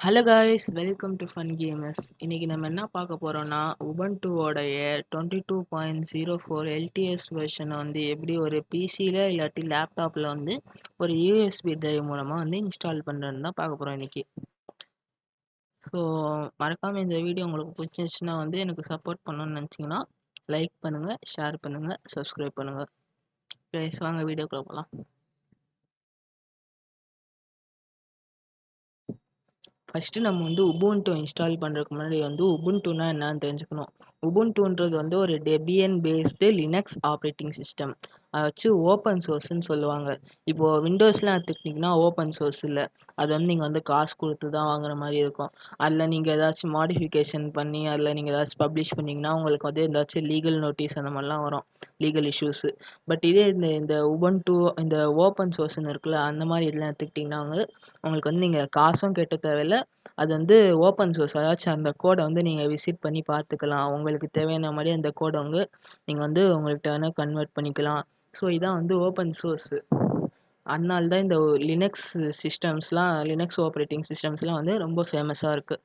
Hello guys, welcome to fun gamers. இன்னைக்கு நம்ம என்ன பார்க்க போறோம்னா, உபன்டுவோடைய 22.04 LTS வெர்ஷனை வந்து எப்படி ஒரு பிசியில் இல்லாட்டி லேப்டாப்பில் வந்து ஒரு யூஎஸ்பி டிரைவ் மூலமாக வந்து இன்ஸ்டால் பண்ணுறதுன்னு தான் பார்க்க போகிறோம் இன்னைக்கு. ஸோ மறக்காமல் இந்த வீடியோ உங்களுக்கு பிடிச்சிருந்துச்சுன்னா வந்து எனக்கு சப்போர்ட் பண்ணணும்னு நினச்சிங்கன்னா லைக் பண்ணுங்கள், ஷேர் பண்ணுங்கள், சப்ஸ்கிரைப் பண்ணுங்கள். கைஸ் வாங்க வீடியோக்குள்ள போகலாம். ஃபஸ்ட்டு நம்ம வந்து உபுண்டு இன்ஸ்டால் பண்ணுறதுக்கு முன்னாடி வந்து உபுண்டுனா என்னன்னு தெரிஞ்சுக்கணும். உபுண்டுன்றது வந்து ஒரு Debian based Linux operating system. அதை வச்சு ஓப்பன் சோர்ஸ்ன்னு சொல்லுவாங்க. இப்போது விண்டோஸ்லாம் எடுத்துக்கிட்டிங்கன்னா ஓப்பன் சோர்ஸ் இல்லை, அது வந்து நீங்கள் வந்து காசு கொடுத்து தான் வாங்குற மாதிரி இருக்கும். அதில் நீங்கள் ஏதாச்சும் மாடிஃபிகேஷன் பண்ணி அதில் நீங்கள் ஏதாச்சும் பப்ளிஷ் பண்ணிங்கன்னா உங்களுக்கு வந்து ஏதாச்சும் லீகல் நோட்டீஸ் அந்த மாதிரிலாம் வரும், லீகல் இஷ்யூஸு. பட் இதே இந்த உபுண்டு இந்த ஓப்பன் சோர்ஸ்ன்னு இருக்குல்ல, அந்த மாதிரி இதெல்லாம் எடுத்துக்கிட்டிங்கன்னா வந்து உங்களுக்கு வந்து நீங்கள் காசும் கட்ட தேவையில்லை. அது வந்து ஓப்பன் சோர்ஸ், அதாச்சும் அந்த கோடை வந்து நீங்கள் விசிட் பண்ணி பார்த்துக்கலாம். உங்களுக்கு தேவையான மாதிரி அந்த கோடை வந்து நீங்கள் வந்து உங்கள்கிட்ட வேணால் கன்வெர்ட் பண்ணிக்கலாம். ஸோ இதான் வந்து ஓப்பன் சோர்ஸு. அதனால தான் இந்த லினக்ஸ் சிஸ்டம்ஸ்லாம், லினக்ஸ் ஆப்ரேட்டிங் சிஸ்டம்ஸ்லாம் வந்து ரொம்ப ஃபேமஸாக இருக்குது.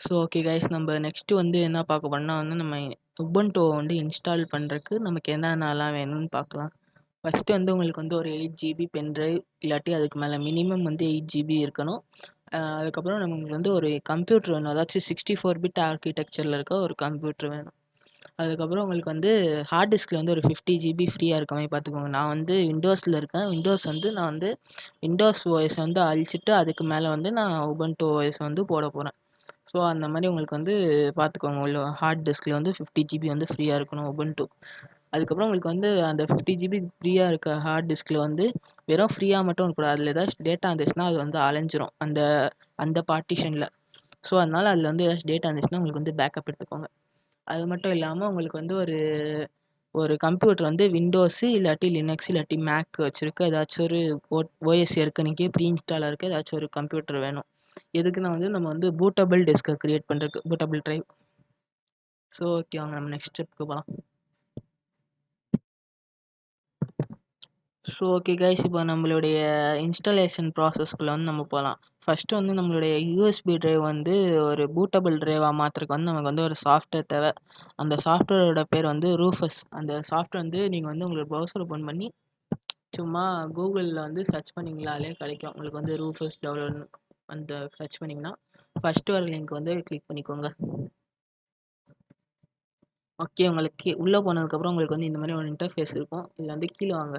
ஸோ ஓகே கைஸ், நம்ம நெக்ஸ்ட்டு வந்து என்ன பார்க்க போறோம்னா வந்து நம்ம உபுண்டு வந்து இன்ஸ்டால் பண்ணுறதுக்கு நமக்கு என்னென்னலாம் வேணும்னு பார்க்கலாம். ஃபஸ்ட்டு வந்து உங்களுக்கு வந்து ஒரு 8 GB பென்ட்ரைவ் இல்லாட்டி அதுக்கு மேலே மினிமம் வந்து 8 GB இருக்கணும். அதுக்கப்புறம் நமக்கு வந்து ஒரு கம்ப்யூட்டர் வேணும், அதாச்சும் 64 பிட் ஆர்கிடெக்சரில் இருக்க ஒரு கம்ப்யூட்டர் வேணும். அதுக்கப்புறம் உங்களுக்கு வந்து ஹார்ட் டிஸ்கில் வந்து ஒரு 50 GB ஃப்ரீயாக இருக்க மாதிரி பார்த்துக்கோங்க. நான் வந்து விண்டோஸில் இருக்கேன். நான் வந்து விண்டோஸ் ஓஎஸ் வந்து அழிச்சிட்டு அதுக்கு மேலே வந்து நான் உபுண்டு ஓஎஸ் வந்து போட போகிறேன். ஸோ அந்த மாதிரி உங்களுக்கு வந்து பார்த்துக்கோங்க, உள்ள ஹார்ட் டிஸ்கில் வந்து 50 GB வந்து ஃப்ரீயாக இருக்கணும் உபுண்டு. அதுக்கப்புறம் உங்களுக்கு வந்து அந்த 50 GB ஃப்ரீயாக இருக்க ஹார்ட் டிஸ்கில் வந்து வெறும் ஃப்ரீயாக மட்டும் இருக்கக்கூடாது, அதில் ஏதாச்சும் டேட்டா இருந்துச்சுன்னா அது வந்து அலைஞ்சிரும் அந்த அந்த பார்ட்டிஷனில். ஸோ அதனால் அதில் வந்து ஏதாச்சும் டேட்டா இருந்துச்சுன்னா உங்களுக்கு வந்து பேக்கப் எடுத்துக்கோங்க. அது மட்டும் இல்லாமல் உங்களுக்கு வந்து ஒரு ஒரு கம்ப்யூட்டர் வந்து விண்டோஸு இல்லாட்டி லினக்ஸ் இல்லாட்டி மேக் வச்சுருக்க ஏதாச்சும் ஒரு ஓஎஸ் ஏற்கனவே ப்ரீ இன்ஸ்டாலாக இருக்க ஏதாச்சும் ஒரு கம்ப்யூட்டர் வேணும். எதுக்குன்னா வந்து நம்ம வந்து பூட்டபிள் டிஸ்கை க்ரியேட் பண்ணுறதுக்கு, பூட்டபிள் ட்ரைவ். ஸோ ஓகே, வாங்க நம்ம நெக்ஸ்ட் ஸ்டெப்புக்கு போகலாம். ஸோ ஓகே கைஸ், இப்போ நம்மளுடைய இன்ஸ்டாலேஷன் ப்ராசஸ்க்குள்ளே வந்து நம்ம போகலாம். ஃபஸ்ட்டு வந்து நம்மளுடைய யூஎஸ்பி ட்ரைவ் வந்து ஒரு பூட்டபிள் ட்ரைவாக மாற்றுறதுக்கு வந்து நமக்கு வந்து ஒரு சாஃப்ட்வேர் தேவை. அந்த சாஃப்ட்வேரோட பேர் வந்து ரூஃபஸ். அந்த சாஃப்ட்வேர் வந்து நீங்கள் வந்து உங்களோட ப்ரௌசர் ஓப்பன் பண்ணி சும்மா கூகுளில் வந்து சர்ச் பண்ணிங்களாலே கிடைக்கும். உங்களுக்கு வந்து ரூஃபஸ் டவுன்லோட்னு அந்த சர்ச் பண்ணிங்கன்னா ஃபஸ்ட்டு வர லிங்க் வந்து கிளிக் பண்ணிக்கோங்க. ஓகே, உங்களுக்கு உள்ளே போனதுக்கப்புறம் உங்களுக்கு வந்து இந்த மாதிரி ஒரு இன்டர்ஃபேஸ் இருக்கும். இதில் வந்து கீழே வாங்க.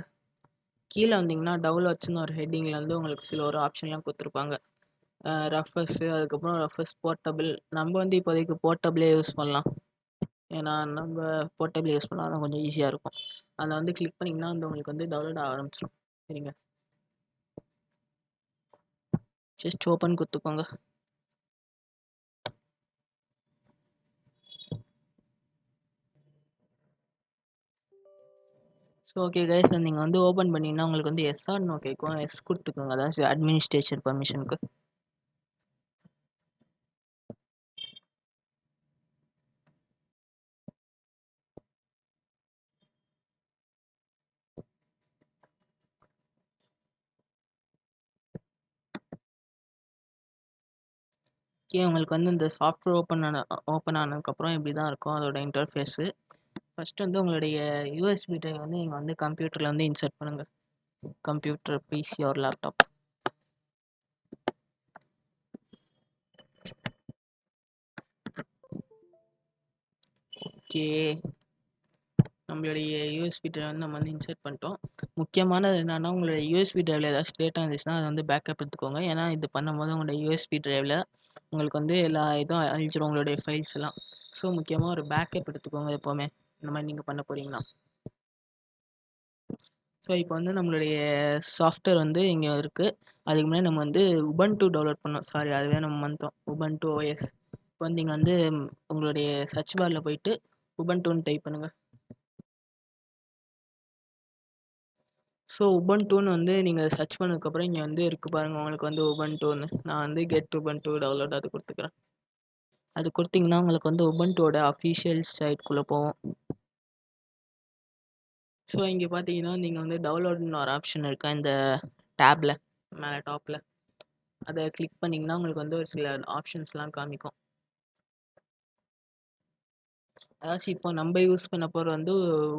கீழே வந்தீங்கன்னா டவுன்லோட்ஸ்னு ஒரு ஹெட்டிங்கில் வந்து உங்களுக்கு சில ஒரு ஆப்ஷன்லாம் கொடுத்துருப்பாங்க. ரஃபஸ்ஸு, அதுக்கப்புறம் ரஃபஸ் போர்ட்டபிள். நம்ம வந்து இப்போதைக்கு போர்ட்டபிளே யூஸ் பண்ணலாம், ஏன்னா நம்ம போர்ட்டபிள் யூஸ் பண்ணால் தான் கொஞ்சம் ஈஸியாக இருக்கும். அதில் வந்து கிளிக் பண்ணிங்கன்னா வந்து உங்களுக்கு வந்து டவுன்லோட் ஆக ஆரம்பிச்சிடும். சரிங்க, ஜஸ்ட் ஓப்பன் கொடுத்துக்கோங்க. ஸோ ஓகே கைஸ், நீங்கள் வந்து ஓப்பன் பண்ணிங்கன்னா உங்களுக்கு வந்து எஸ்ஆர் நோ கேட்கும். எஸ் கொடுத்துக்கோங்க, அதாவது அட்மினிஸ்ட்ரேஷன் பர்மிஷனுக்கு. ஓகே, உங்களுக்கு வந்து இந்த சாஃப்ட்வேர் ஓப்பன் ஆனதுக்கப்புறம் இப்படி தான் இருக்கும் அதோட இன்டர்ஃபேஸு. ஃபஸ்ட்டு வந்து உங்களுடைய யூஎஸ்பி ட்ரைவ் வந்து நீங்கள் வந்து கம்ப்யூட்டரில் வந்து இன்சர்ட் பண்ணுங்கள். Computer, PC or laptop. Okay, நம்மளுடைய யூஎஸ்பி ட்ரைவ் வந்து நம்ம வந்து இன்சர்ட் பண்ணிட்டோம். முக்கியமானது என்னென்னா, உங்களுடைய யூஎஸ்பி ட்ரைவில் ஏதாச்சும் டேட்டா இருந்துச்சுன்னா அதை வந்து பேக்கப் எடுத்துக்கோங்க. ஏன்னா இது பண்ணும்போது உங்களுடைய யூஎஸ்பி ட்ரைவில் உங்களுக்கு வந்து எல்லா இதுவும் அழிச்சிடும், உங்களுடைய ஃபைல்ஸ் எல்லாம். ஸோ முக்கியமாக ஒரு பேக்கப் எடுத்துக்கோங்க எப்போவுமே இந்த மாதிரி நீங்கள் பண்ண போகிறீங்கன்னா. ஸோ இப்போ வந்து நம்மளுடைய சாஃப்ட்வேர் வந்து இங்கே இருக்குது. அதுக்கு முன்னாடி நம்ம வந்து உபன்டு டவுன்லோட் பண்ணோம். சாரி, அதுவே நம்ம வந்துட்டோம், உபன்டு ஓஎஸ். இப்போ வந்து நீங்கள் வந்து உங்களுடைய சர்ச் பாரில் போயிட்டு உபன்டுன்னு டைப் பண்ணுங்கள். ஸோ உபன்டுன்னு வந்து நீங்கள் சர்ச் பண்ணதுக்கப்புறம் இங்கே வந்து இருக்குது பாருங்கள், உங்களுக்கு வந்து உபன்டுன்னு. நான் வந்து கெட் உபன்டு டவுன்லோட் அது கொடுத்துக்கிறேன். அது கொடுத்தீங்கன்னா உங்களுக்கு வந்து உபன்டோட அஃபிஷியல் சைட்குள்ளே போவோம். ஸோ இங்கே பார்த்தீங்கன்னா நீங்கள் வந்து டவுன்லோட்னு ஒரு ஆப்ஷன் இருக்கா இந்த டேப்பில். மேலே டாப்பில். அதை கிளிக் பண்ணிங்கன்னா உங்களுக்கு வந்து ஒரு சில ஆப்ஷன்ஸ்லாம் காமிக்கும். அதாச்சும் இப்போ நம்ம யூஸ் பண்ண போகிற வந்து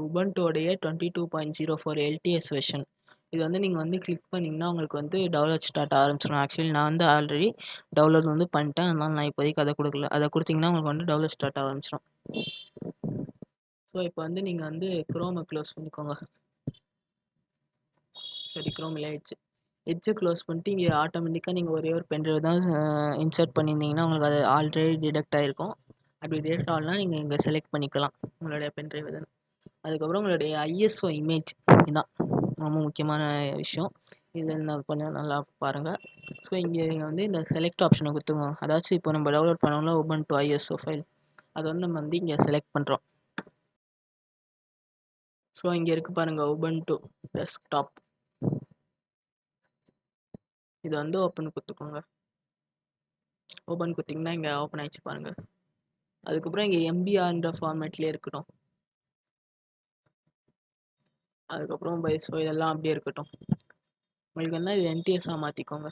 உபுண்டோடைய 22.04 LTS வெர்ஷன். இது வந்து நீங்கள் வந்து கிளிக் பண்ணிங்கன்னா உங்களுக்கு வந்து டவுன்லோட் ஸ்டார்ட் ஆரம்பிச்சிடும். ஆக்சுவலி நான் வந்து ஆல்ரெடி டவுன்லோட் வந்து பண்ணிட்டேன், அதனால் நான் இப்போதைக்கு அதை கொடுக்கல. அதை கொடுத்தீங்கன்னா உங்களுக்கு வந்து டவுன்லோட் ஸ்டார்ட் ஆரம்பிச்சிடும். ஸோ இப்போ வந்து நீங்கள் வந்து குரோமை க்ளோஸ் பண்ணிக்கோங்க. சரி, குரோமில் எட்ஜை க்ளோஸ் பண்ணிட்டு இங்கே ஆட்டோமேட்டிக்காக நீங்கள் ஒரே ஒரு பென்ட்ரைவ் தான் இன்சர்ட் பண்ணியிருந்தீங்கன்னா உங்களுக்கு அது ஆல்ரெடி டிடெக்ட் ஆகிருக்கும். அப்படி டிடெக்ட் ஆகலாம் நீங்கள் இங்கே செலக்ட் பண்ணிக்கலாம் உங்களுடைய பென்ட்ரைவ் தான். அதுக்கப்புறம் உங்களுடைய ISO இமேஜ், இதுதான் ரொம்ப முக்கியமான விஷயம். இது நான் கொஞ்சம் நல்லா பாருங்கள். ஸோ இங்கே நீங்கள் வந்து இந்த செலக்ட் ஆப்ஷனை கொடுத்துங்க. அதாச்சும் இப்போ நம்ம டவுன்லோட் பண்ணோம்னா Ubuntu ISO ஃபைல், அது வந்து நம்ம வந்து இங்கே செலக்ட் பண்ணுறோம். ஸோ இங்கே இருக்குது பாருங்கள் Ubuntu டெஸ்க்டாப், இது வந்து ஓப்பன் கொடுத்துக்கோங்க. ஓப்பன் கொடுத்திங்கன்னா இங்கே ஓப்பன் ஆகிடுச்சு பாருங்கள். அதுக்கப்புறம் இங்கே MBRன்ற ஃபார்மேட்லேயே இருக்கட்டும். அதுக்கப்புறம் ஸோ இதெல்லாம் அப்படியே இருக்கட்டும். உங்களுக்கு வந்து இது NTSஆக மாற்றிக்கோங்க.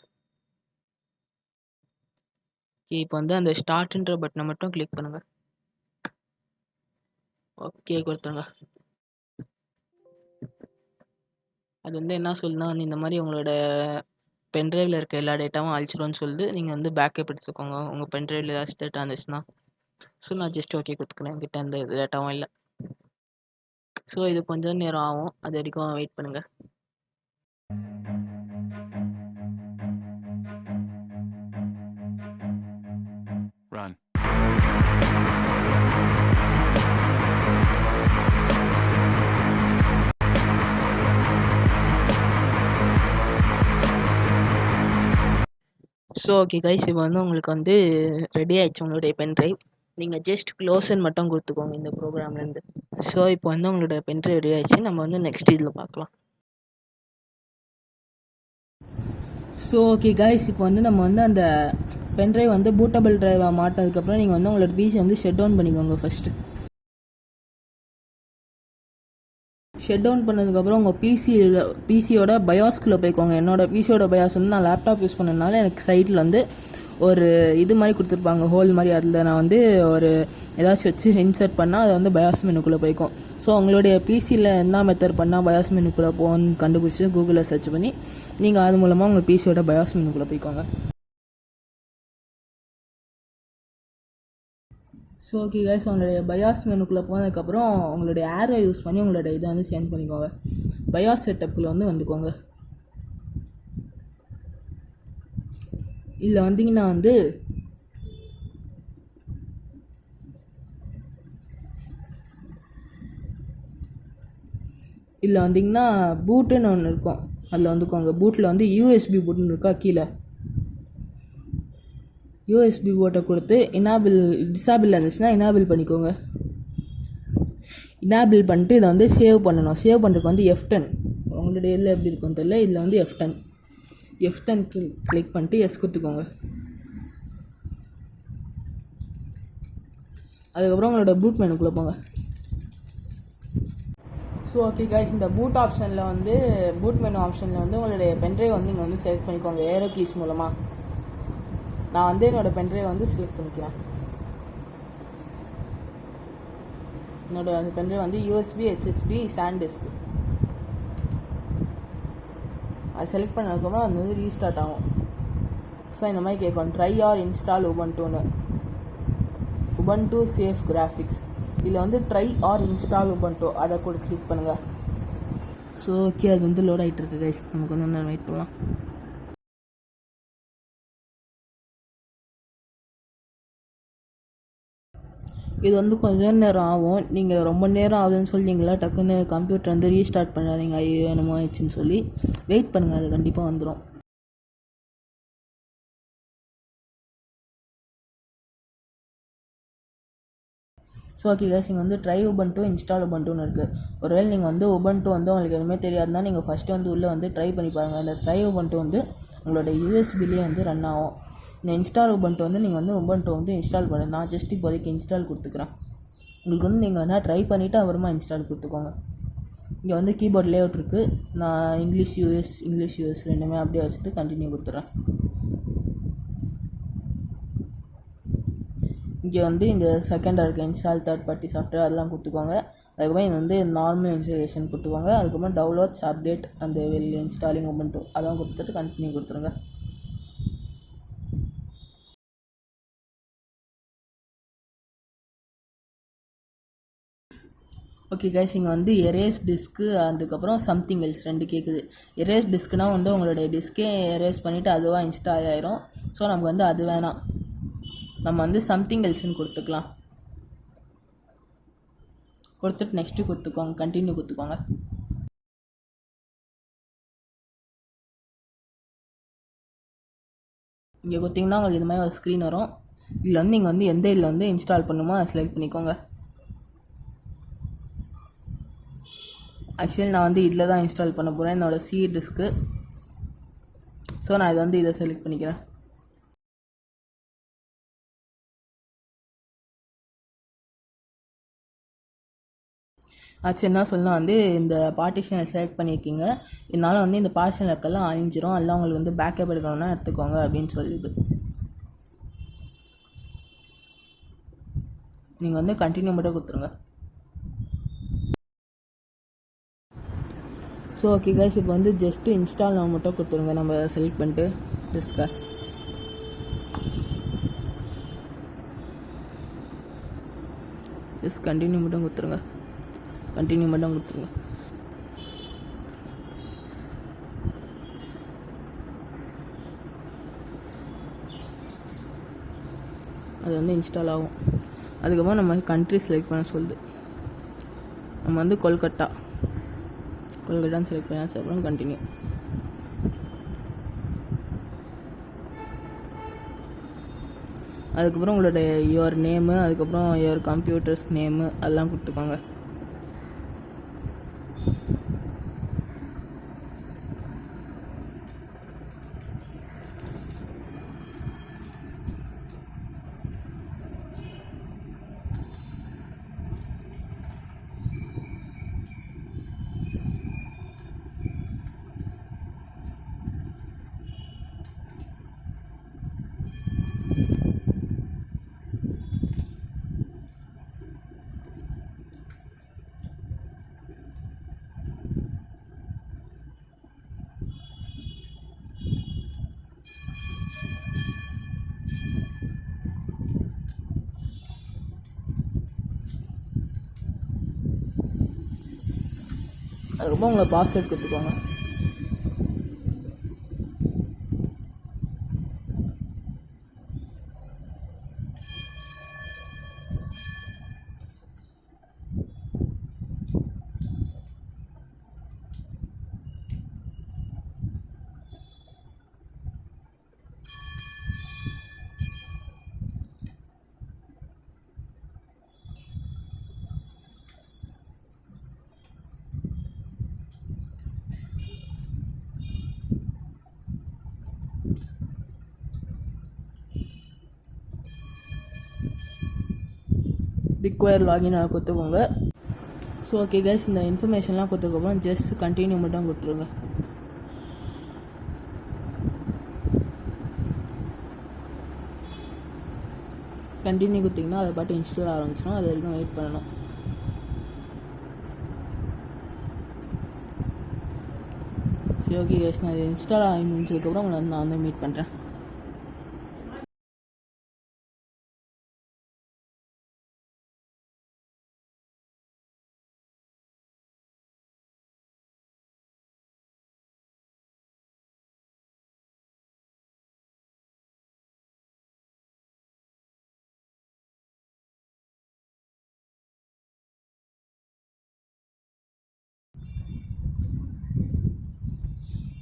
இப்போ வந்து அந்த ஸ்டார்ட்ன்ற பட்டனை மட்டும் கிளிக் பண்ணுங்கள். ஓகே கொடுத்துருங்க. அது வந்து என்ன சொல்லுன்னா வந்து இந்த மாதிரி உங்களோட பென்ட்ரைவில் இருக்க எல்லா டேட்டாவும் அழிச்சிடும்னு சொல்லிட்டு நீங்கள் வந்து பேக்கப் எடுத்துக்கோங்க உங்கள் பென்ட்ரைவில் ஏதாச்சும் டேட்டா இருந்துச்சுன்னா. ஸோ நான் ஜஸ்ட் ஓகே கொடுத்துக்கிறேன், என்கிட்ட அந்த டேட்டாவும் இல்லை. ஸோ இது கொஞ்சம் நேரம் ஆகும், அது வரைக்கும் வெயிட் பண்ணுங்கள். Run. ஸோ ஓகே கைஸ், இப்போ வந்து உங்களுக்கு வந்து ரெடி ஆகிடுச்சு உங்களுடைய பென்ட்ரைவ். நீங்கள் ஜஸ்ட் க்ளோஸ்ன்னு மட்டும் கொடுத்துக்கோங்க இந்த ப்ரோக்ராம்லேருந்து. ஸோ இப்போ வந்து உங்களோட பென்ட்ரைவ் ரெடி ஆகிடுச்சு. நம்ம வந்து நெக்ஸ்ட் இதில் பார்க்கலாம். ஸோ ஓகே கைஸ், இப்போ வந்து நம்ம வந்து அந்த பென்ட்ரைவ் வந்து பூட்டபிள் ட்ரைவாக மாட்டினதுக்கப்புறம் நீங்கள் வந்து உங்களோட பிசி வந்து ஷட் டவுன் பண்ணிக்கோங்க. ஃபஸ்ட்டு ஷட் டவுன் பண்ணதுக்கப்புறம் உங்கள் பிசியோட பயாஸ்குள்ளே போய்க்கோங்க. என்னோட பிசியோட பயாஸ் வந்து நான் லேப்டாப் யூஸ் பண்ணதுனால எனக்கு சைட்டில் வந்து ஒரு இது மாதிரி கொடுத்துருப்பாங்க, ஹோல் மாதிரி. அதில் நான் வந்து ஒரு ஏதாச்சும் வச்சு இன்சர்ட் பண்ணால் அது வந்து பயாஸ் மெனுக்குள்ளே போய்க்கும். ஸோ உங்களுடைய பிசியில் என்ன மெத்தட் பண்ணால் பயாஸ் மெனுக்குள்ளே போகணுன்னு கண்டுபிடிச்சி கூகுளில் சர்ச் பண்ணி நீங்கள் அது மூலமாக உங்கள் பிசியோட பயாஸ் மெனுக்குள்ளே போய்க்கோங்க. ஸோ ஓகே கைஸ், உங்களுடைய பயாஸ் மெனுக்குள்ளே போனதுக்கப்புறம் உங்களுடைய ஏரோ யூஸ் பண்ணி உங்களோட இதை வந்து சேஞ்ச் பண்ணிக்கோங்க. பயாஸ் செட்டப்புக்குள்ள வந்து வந்துக்கோங்க. இதில் வந்தீங்கன்னா வந்து இதில் வந்தீங்கன்னா பூட்டுன்னு ஒன்று இருக்கும், அதில் வந்துக்கோங்க. பூட்டில் வந்து USB பூட்டுன்னு இருக்கா கீழே, USB போட்டை கொடுத்து டிசேபிள் இருந்துச்சுன்னா இனாபிள் பண்ணிக்கோங்க. இனாபிள் பண்ணிட்டு இதை வந்து சேவ் பண்ணணும். சேவ் பண்ணுறதுக்கு வந்து F10, உங்களுடைய இதில் எப்படி இருக்குன்னு தெரியல, இதில் வந்து F10 கிளிக் பண்ணிட்டு எஸ் கொடுத்துக்கோங்க. அதுக்கப்புறம் உங்களோட பூட் மெனுக்குள்ளே போங்க. ஸோ ஓகே கைஸ், இந்த பூட் ஆப்ஷனில் வந்து பூட் மெனு ஆப்ஷனில் வந்து உங்களுடைய பென்ட்ரைவ் வந்து நீங்கள் வந்து செலக்ட் பண்ணிக்கோங்க ஏரோ கீஸ் மூலமாக. நான் வந்து என்னோடய பென்ட்ரைவ் வந்து செலக்ட் பண்ணிக்கிறேன். என்னோடய அந்த பென்ட்ரைவ் வந்து USB HHD SanDisk. அது செலக்ட் பண்ணதுக்கப்புறம் அது வந்து ரீஸ்டார்ட் ஆகும். ஸோ இந்த மாதிரி கேட்கும், ட்ரை ஆர் இன்ஸ்டால் உபுண்டுன்னு, உபுண்டு சேஃப் கிராஃபிக்ஸ். இதில் வந்து ட்ரை ஆர் இன்ஸ்டால் உபுண்டு அதை கூட கிளிக் பண்ணுங்கள். ஸோ ஓகே, அது வந்து லோட் ஆகிட்டு இருக்கு கைஸ், நமக்கு வந்து நேரம் வெயிட் பண்ணலாம். இது வந்து கொஞ்சம் நேரம் ஆகும். நீங்கள் ரொம்ப நேரம் ஆகுதுன்னு சொல்லிங்களா, டக்குன்னு கம்ப்யூட்டர் வந்து ரீஸ்டார்ட் பண்ணாதீங்க, ஐயோ என்னமோ ஆயிடுச்சுன்னு சொல்லி வெயிட் பண்ணுங்கள், அது கண்டிப்பாக வந்துடும். ஸோ ஓகே கைஸ், இங்கே வந்து ட்ரை உபுண்டு இன்ஸ்டால் உபுண்டுன்னு இருக்குது. ஒருவேளை நீங்கள் வந்து உபுண்டு வந்து உங்களுக்கு எதுவுமே தெரியாதுன்னா நீங்கள் ஃபஸ்ட்டு வந்து உள்ளே வந்து ட்ரை பண்ணி பாருங்கள். அந்த ட்ரை உபுண்டு வந்து உங்களோட USBலேயே வந்து ரன் ஆகும். இந்த இன்ஸ்டால் உபுண்டு வந்து நீங்கள் வந்து உபுண்டு வந்து இன்ஸ்டால் பண்ணு. நான் ஜஸ்ட் இப்போதைக்கு இன்ஸ்டால் கொடுத்துக்கிறேன். உங்களுக்கு வந்து நீங்கள் வேணால் ட்ரை பண்ணிவிட்டு அப்புறமா இன்ஸ்டால் கொடுத்துக்கோங்க. இங்கே வந்து கீபோர்ட் லேஅவுட் இருக்குது. நான் இங்கிலீஷ் யூஎஸ் ரெண்டுமே அப்படியே வச்சுட்டு கண்டினியூ கொடுத்துட்றேன். இங்கே வந்து இந்த செகண்டாக இருக்க இன்ஸ்டால் தேர்ட் பார்ட்டி சாஃப்ட்வேர் அதெல்லாம் கொடுத்துக்கோங்க. அதுக்கப்புறம் இது வந்து நார்மல் இன்ஸ்டாலேஷன் கொடுத்துக்கோங்க. அதுக்கப்புறம் டவுன்லோட்ஸ் அப்டேட் அந்த வெளி இன்ஸ்டாலிங் உபுண்டு அதெல்லாம் கொடுத்துட்டு கண்டினியூ கொடுத்துருங்க. ஓகே கைஸ், இங்கே வந்து எரேஸ் டிஸ்க்கு அதுக்கப்புறம் சம்திங் எல்ஸ் ரெண்டு கேட்குது. எரேஸ் டிஸ்க்குனா வந்து உங்களுடைய டிஸ்கே எரேஸ் பண்ணிவிட்டு அதுவாக இன்ஸ்டால் ஆயிரும். ஸோ நமக்கு வந்து அது வேணாம், நம்ம வந்து சம்திங் எல்ஸ்ன்னு கொடுத்துக்கலாம். கொடுத்துட்டு நெக்ஸ்ட்டு கொடுத்துக்கோங்க, கண்டினியூ கொடுத்துக்கோங்க. இங்கே கொடுத்திங்கன்னா உங்களுக்கு இது மாதிரி ஒரு ஸ்க்ரீன் வரும். இதில் வந்து நீங்கள் வந்து எந்த இதில் வந்து இன்ஸ்டால் பண்ணுமோ அதை செலக்ட் பண்ணிக்கோங்க. ஆக்சுவலி நான் வந்து இதில் தான் இன்ஸ்டால் பண்ண போகிறேன், என்னோடய சி டிஸ்க்கு. ஸோ நான் இதை செலக்ட் பண்ணிக்கிறேன். ஆச்சு என்ன சொல்லலாம், வந்து இந்த பார்ட்டிஷனை செலக்ட் பண்ணியிருக்கீங்க, இதனால் வந்து இந்த பார்ட்டிஷன் லக்கெல்லாம் அழிஞ்சிரும், எல்லாம் உங்களுக்கு வந்து பேக்கப் எடுக்கணும்னா எடுத்துக்கோங்க அப்படின்னு சொல்லிடுது. நீங்கள் வந்து கண்டினியூ மட்டும் கொடுத்துருங்க. ஸோ ஓகே கைஸ், இப்போ வந்து ஜஸ்ட்டு இன்ஸ்டால் நான் மட்டும் கொடுத்துருங்க. நம்ம செலக்ட் பண்ணிட்டு டிஸ்கை ஜஸ்ட் கண்டினியூ மட்டும் கொடுத்துருங்க. அது வந்து இன்ஸ்டால் ஆகும். அதுக்கப்புறம் நம்ம கண்ட்ரி செலக்ட் பண்ண சொல்லுது. நம்ம வந்து கொல்கட்டான்னு செலக்ட் பண்ணாச்சு. அப்புறம் கண்டினியூ. அதுக்கப்புறம் உங்களுடைய யுவர் நேமு, அதுக்கப்புறம் யுவர் கம்ப்யூட்டர்ஸ் நேமு அதெல்லாம் கொடுத்துக்கோங்க. அதுக்கப்புறம் உங்களை பாஸ்வேர்ட் கொடுத்துக்கோங்க. ரிக்வயர் லாகின் கொடுத்துக்கோங்க. ஸோ ஓகே கைஸ், இந்த இன்ஃபர்மேஷன்லாம் கொடுத்ததுக்கப்புறம் ஜஸ்ட் கண்டினியூ மட்டும் கொடுத்துருங்க. கண்டினியூ கொடுத்தீங்கன்னா அதை பாட்டு இன்ஸ்டால் ஆரம்பிச்சிடும். அது வரைக்கும் வெயிட் பண்ணணும். சரி ஓகே கைஸ், நான் இது இன்ஸ்டால் ஆகி முடிச்சதுக்கப்புறம் உங்களை நான் வந்து மீட் பண்ணுறேன்.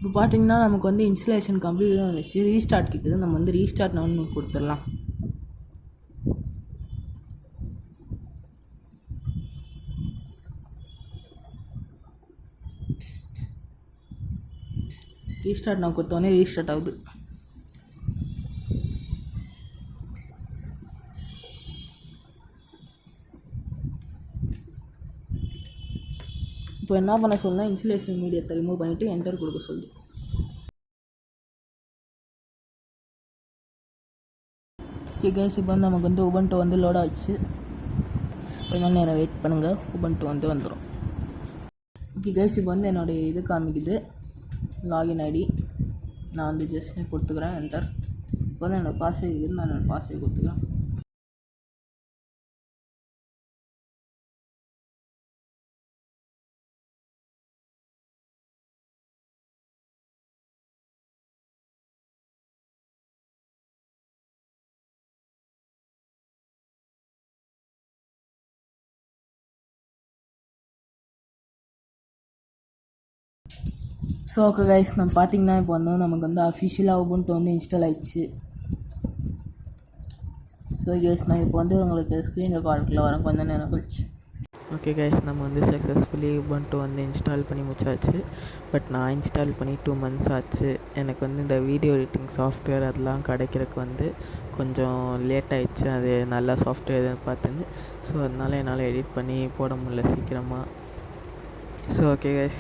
இப்போ பார்த்தீங்கன்னா நமக்கு வந்து இன்ஸ்டலேஷன் கம்ப்ளீட் ஆகிடுச்சு. ரீஸ்டார்ட் கேட்குது. நம்ம வந்து ரீஸ்டார்ட் நான் கொடுத்துடலாம். ரீஸ்டார்ட் நான் கொடுத்தோடனே ரீஸ்டார்ட் ஆகுது. இப்போ என்ன பண்ண சொல்லலாம், இன்சுலேஷன் மீடியத்தை ரிமூவ் பண்ணிவிட்டு என்டர் கொடுக்க சொல்லுது. ஓகே கைஸ், இப்போ வந்து நமக்கு வந்து உபுண்டு வந்து லோட் ஆச்சு. கொஞ்சம் நேரம் வெயிட் பண்ணுங்கள், உபுண்டு வந்து வந்துடும். ஓகே கைஸ், இப்போ வந்து என்னுடைய இது காமிக்குது, லாகின் ஐடி. நான் வந்து ஜஸ்ட் கொடுத்துக்கிறேன் என்டர். இப்போ வந்து என்னோடய பாஸ்வேர்டு இருக்குது, நான் என்னோடய பாஸ்வேர்டு கொடுத்துக்கிறேன். ஸோ ஓகே கைஸ், நம்ம பார்த்தீங்கன்னா இப்போ வந்து நமக்கு வந்து அஃபிஷியலாக உபுண்டு வந்து இன்ஸ்டால் ஆயிடுச்சு. ஸோ கைஸ், நான் இப்போ வந்து உங்களுக்கு ஸ்க்ரீன் ரெக்கார்டில் வரேன் கொஞ்சம் நேரம் கழிச்சு. ஓகே கைஸ், நம்ம வந்து சக்ஸஸ்ஃபுல்லி உபுண்டு வந்து இன்ஸ்டால் பண்ணி முடிச்சாச்சு. பட் நான் இன்ஸ்டால் பண்ணி 2 months ஆச்சு. எனக்கு வந்து இந்த வீடியோ எடிட்டிங் சாஃப்ட்வேர் அதெல்லாம் கிடைக்கிறதுக்கு வந்து கொஞ்சம் லேட் ஆகிடுச்சு. அது நல்ல சாஃப்ட்வேர் பார்த்துருந்து. ஸோ அதனால் என்னால் எடிட் பண்ணி போட முடியல சீக்கிரமாக. ஸோ ஓகே கைஸ்,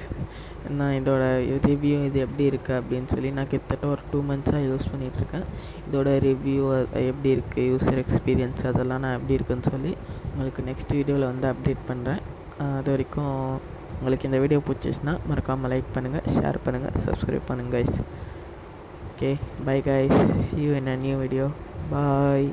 நான் இதோட ரிவ்யூ இது எப்படி இருக்குது அப்படின்னு சொல்லி நான் கிட்டத்தட்ட ஒரு 2 months யூஸ் பண்ணிகிட்ருக்கேன். இதோட ரிவ்யூ எப்படி இருக்குது, யூசர் எக்ஸ்பீரியன்ஸ் அதெல்லாம் நான் எப்படி இருக்குன்னு சொல்லி உங்களுக்கு நெக்ஸ்ட் வீடியோவில் வந்து அப்டேட் பண்ணுறேன். அது வரைக்கும் உங்களுக்கு இந்த வீடியோ பிடிச்சிச்சுன்னா மறக்காமல் லைக் பண்ணுங்கள், ஷேர் பண்ணுங்கள், சப்ஸ்கிரைப் பண்ணுங்கள் guys. Okay, bye guys, see you in a new video. Bye.